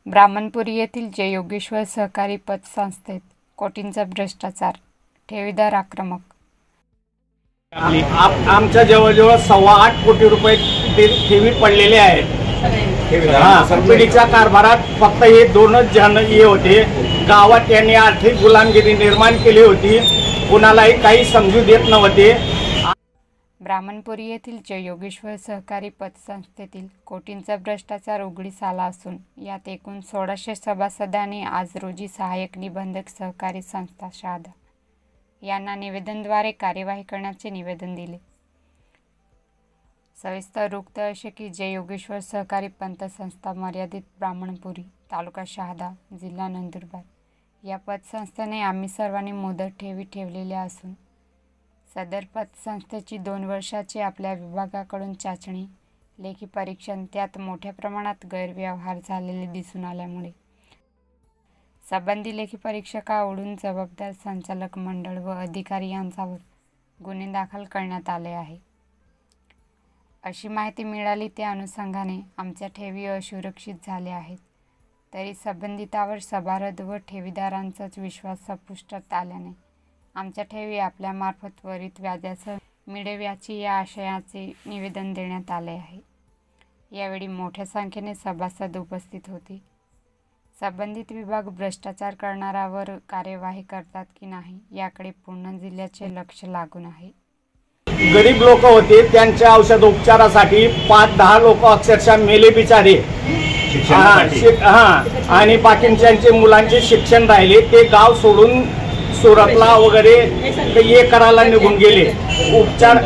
ब्राह्मणपुरी येथील जय योगेश्वर सहकारी पतसंस्थेत कोटींचा भ्रष्टाचार, ठेवीदार आक्रमक। आमच्या जवळजवळ 8.25 कोटी रुपये ठेवीत पडलेले आहेत। पिढीच्या कारभारात फक्त हे दोनच जण होते। गावात यांनी आर्थिक गुलामगिरी निर्माण केली होती, कुणालाही काही समजू देत नव्हते। ब्राह्मणपुरी येथील जय योगेश्वर सहकारी पतसंस्थेतील कोटींचा भ्रष्टाचार उघडीस आला असून यात एकूण 1600 सभासदांनी आज रोजी सहाय्यक निबंधक सहकारी संस्था शहादा यांना निवेदनाद्वारे कार्यवाही करण्याचे निवेदन दिले। सविस्तर वृत्त असे की जय योगेश्वर सहकारी पतसंस्था मर्यादित ब्राह्मणपुरी तालुका शहादा जिल्हा नंदुरबार या पतसंस्थेने आम्ही सर्वांनी मुदत ठेवी ठेवलेल्या असून सदर पतसंस्थेची 2 वर्षाची आपल्या विभागाकडून चाचणी लेखी परीक्षण त्यात मोठ्या प्रमाणात गैरव्यवहार झालेले दिसून आल्यामुळे संबंधित लेखी परीक्षकाकडून जबाबदार संचालक मंडळ व अधिकारी यांच्यावर गुन्हे दाखल करण्यात आले आहे अशी माहिती मिळाली। त्या अनुषंगाने आमच्या ठेवी असुरक्षित झाल्या आहेत, तरी संबंधितावर सभासद व ठेवीदारांचाच विश्वास संपुष्टात आल्याने आमच्या ठेवी आपल्यामार्फत त्वरित व्याजासह मिळाव्याची या आशयाचे निवेदन देण्यात आले आहे। यावेळी मोठ्या संख्येने सभासद उपस्थित होते। संबंधित विभाग भ्रष्टाचार करणाऱ्यावर कार्यवाही करतात की नाही याकडे पूर्ण जिल्ह्याचे लक्ष लागून आहे। गरीब लोक होते, त्यांच्या औषधोपचारासाठी 5-10 लोक अक्षरशः मेले बिचारे। आणि बाकींच्या मुलांचे शिक्षण राहिले, ते गाव सोडून सुरतला वगैरे ये करायला निघून गेले। उपचार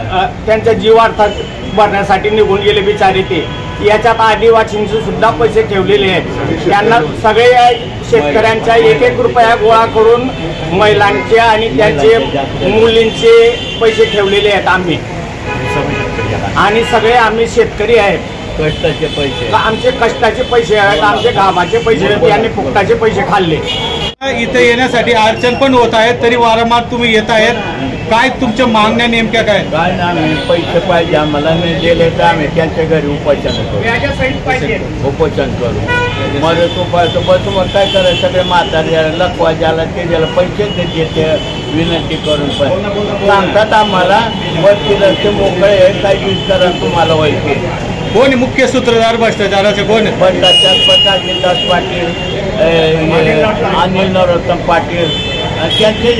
त्यांच्या जीवार्थात भरण्यासाठी निघून गेले बिचारे ते। याच्यात आदिवासींचे सुद्धा पैसे ठेवलेले आहेत। त्यांना सगळे शेतकऱ्यांच्या 1-1 रुपया गोळा करून महिलांचे आणि त्यांचे मुलींचे पैसे ठेवलेले आहेत आम्ही। आणि सगळे आम्ही शेतकरी आहेत, कष्टाचे पैसे आमचे कष्टाचे पैसे आहेत, आमचे घामाचे पैसे आहेत, यांनी फुकटाचे पैसे खाल्ले। इथे येण्यासाठी अडचण पण होत आहेत, तरी वारंवार तुम्ही येत आहेत। काय तुमच्या मागण्या नेमक्या काय? काय आम्ही पैसे पाहिजे, आम्हाला नाही दिले तर आम्ही त्यांच्या घरी उपोषण करू। मदत उपायचं बस मग काय करायचं, सगळे म्हातारे लकवा ज्याला ते ज्याला पैसे देते विनंती करून पण सांगतात आम्हाला वरती रस्ते मोकळे आहे, काय यूज करा तुम्हाला व्हायचे। कोण मुख्य सूत्रधार भ्रष्टाचाराचे? कोण? भ्रष्टाचार अजितदास पाटील, अनिल नरोत्तम पाटील, त्यांचे